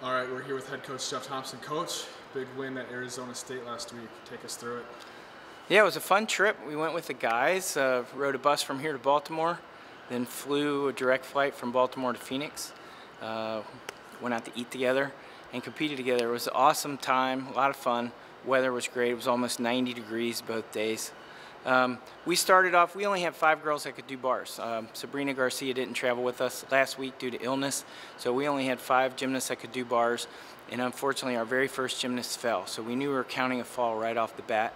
All right, we're here with head coach Jeff Thompson. Coach, big win at Arizona State last week. Take us through it. Yeah, it was a fun trip. We went with the guys, rode a bus from here to Baltimore, then flew a direct flight from Baltimore to Phoenix. Went out to eat together and competed together. It was an awesome time, a lot of fun. Weather was great. It was almost 90 degrees both days. We started off, we only had 5 girls that could do bars. Sabrina Garcia didn't travel with us last week due to illness, so we only had 5 gymnasts that could do bars, and unfortunately our very first gymnast fell. So we knew we were counting a fall right off the bat.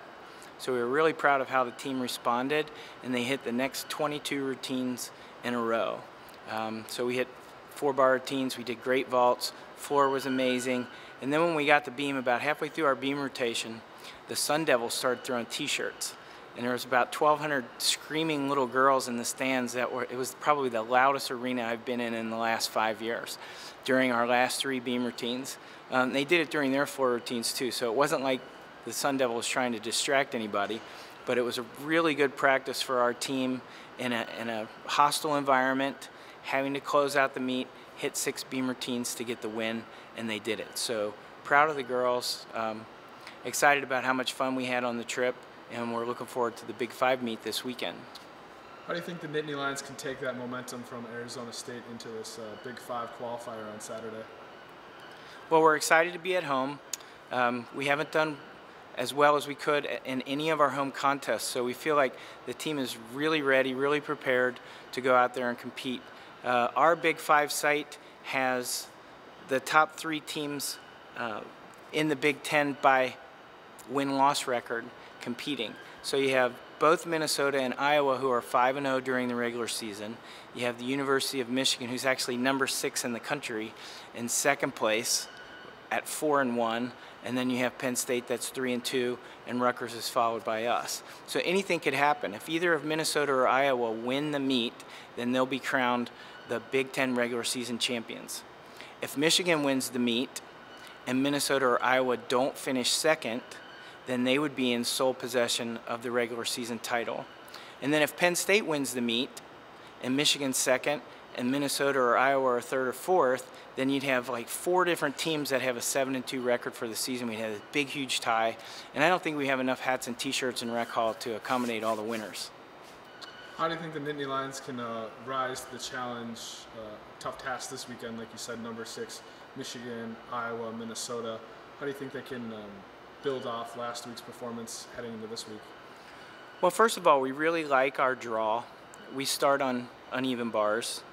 So we were really proud of how the team responded, and they hit the next 22 routines in a row. So we hit 4-bar routines, we did great vaults, floor was amazing, and then when we got the beam, about halfway through our beam rotation, the Sun Devils started throwing t-shirts. And there was about 1,200 screaming little girls in the stands it was probably the loudest arena I've been in the last 5 years during our last 3 beam routines. They did it during their floor routines too, so it wasn't like the Sun Devil was trying to distract anybody, but it was a really good practice for our team in a hostile environment, having to close out the meet, hit 6 beam routines to get the win, and they did it. So proud of the girls, excited about how much fun we had on the trip, and we're looking forward to the Big Five meet this weekend. How do you think the Nittany Lions can take that momentum from Arizona State into this Big Five Qualifier on Saturday? Well, we're excited to be at home. We haven't done as well as we could in any of our home contests, so we feel like the team is really ready, really prepared to go out there and compete. Our Big Five site has the top 3 teams in the Big Ten by win-loss record competing. So you have both Minnesota and Iowa, who are 5-0 during the regular season. You have the University of Michigan, who's actually number 6 in the country, in 2nd place at 4-1, and then you have Penn State that's 3-2, and Rutgers is followed by us. So anything could happen. If either of Minnesota or Iowa win the meet, then they'll be crowned the Big Ten regular season champions. If Michigan wins the meet and Minnesota or Iowa don't finish 2nd, then they would be in sole possession of the regular season title. And then if Penn State wins the meet and Michigan's 2nd and Minnesota or Iowa are 3rd or 4th, then you'd have like 4 different teams that have a 7-2 record for the season. We'd have a big, huge tie. And I don't think we have enough hats and t-shirts in Rec Hall to accommodate all the winners. How do you think the Nittany Lions can rise to the challenge? Tough task this weekend, like you said, number 6, Michigan, Iowa, Minnesota. How do you think they can build off last week's performance heading into this week? Well, first of all, we really like our draw. We start on uneven bars,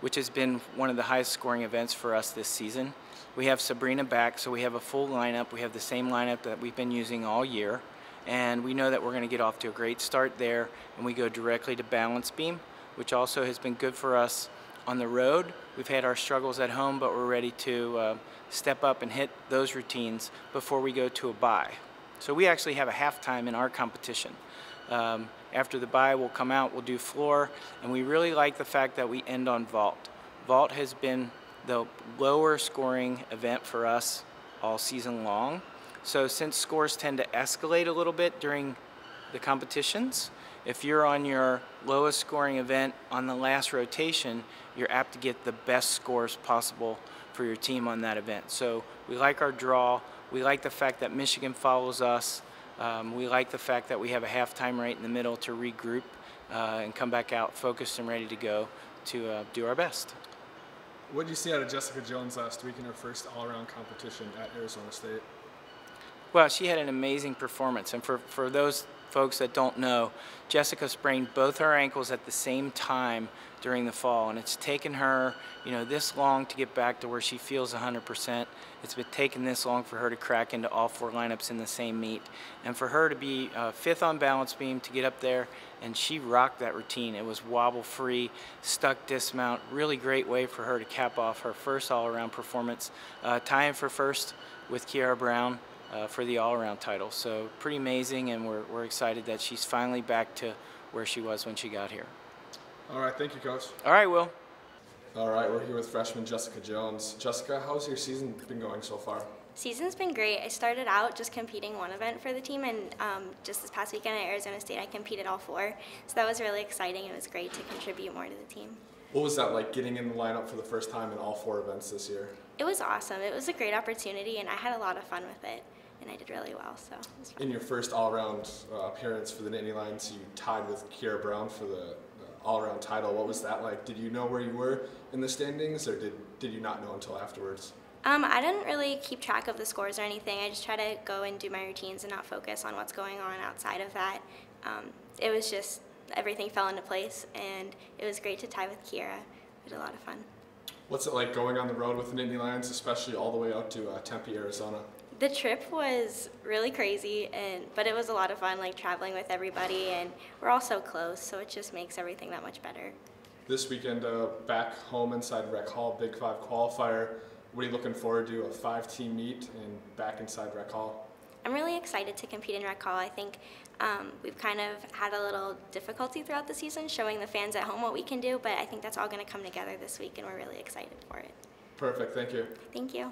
which has been one of the highest scoring events for us this season. We have Sabrina back, so we have a full lineup. We have the same lineup that we've been using all year, and we know that we're going to get off to a great start there, and we go directly to balance beam, which also has been good for us on the road. We've had our struggles at home, but we're ready to step up and hit those routines before we go to a bye. So we actually have a halftime in our competition. After the bye, we'll come out, we'll do floor, and we really like the fact that we end on vault. Vault has been the lower scoring event for us all season long. So since scores tend to escalate a little bit during the competitions, if you're on your lowest scoring event on the last rotation, you're apt to get the best scores possible for your team on that event. So we like our draw. We like the fact that Michigan follows us. We like the fact that we have a halftime right in the middle to regroup and come back out focused and ready to go to do our best. What did you see out of Jessica Jones last week in her first all-around competition at Arizona State? Well, she had an amazing performance, and for those folks that don't know, Jessica sprained both her ankles at the same time during the fall, and it's taken her, this long to get back to where she feels 100%. It's been taking this long for her to crack into all 4 lineups in the same meet, and for her to be 5th on balance beam, to get up there, and she rocked that routine. It was wobble-free, stuck dismount, really great way for her to cap off her first all-around performance, tying for 1st with Kiara Brown for the all-around title. So pretty amazing, and we're excited that she's finally back to where she was when she got here. All right, thank you, Coach. All right, Will. All right, we're here with freshman Jessica Jones. Jessica, how's your season been going so far? Season's been great. I started out just competing one event for the team, and just this past weekend at Arizona State, I competed all 4. So that was really exciting. It was great to contribute more to the team. What was that like getting in the lineup for the first time in all 4 events this year? It was awesome. It was a great opportunity, and I had a lot of fun with it, and I did really well, so it was fun. In your first all-around appearance for the Nittany Lions, you tied with Kiera Brown for the all-around title. What was that like? Did you know where you were in the standings, or did you not know until afterwards? I didn't really keep track of the scores or anything. I just try to go and do my routines and not focus on what's going on outside of that. It was just everything fell into place, and it was great to tie with Kiera. It was a lot of fun. What's it like going on the road with the Nittany Lions, especially all the way out to Tempe, Arizona? The trip was really crazy, but it was a lot of fun, like traveling with everybody, and we're all so close, so it just makes everything that much better. This weekend, back home inside Rec Hall, Big Five Qualifier. What are you looking forward to? A 5-team meet and back inside Rec Hall? I'm really excited to compete in Rec Hall. I think we've kind of had a little difficulty throughout the season showing the fans at home what we can do, but I think that's all going to come together this week, and we're really excited for it. Perfect, thank you. Thank you.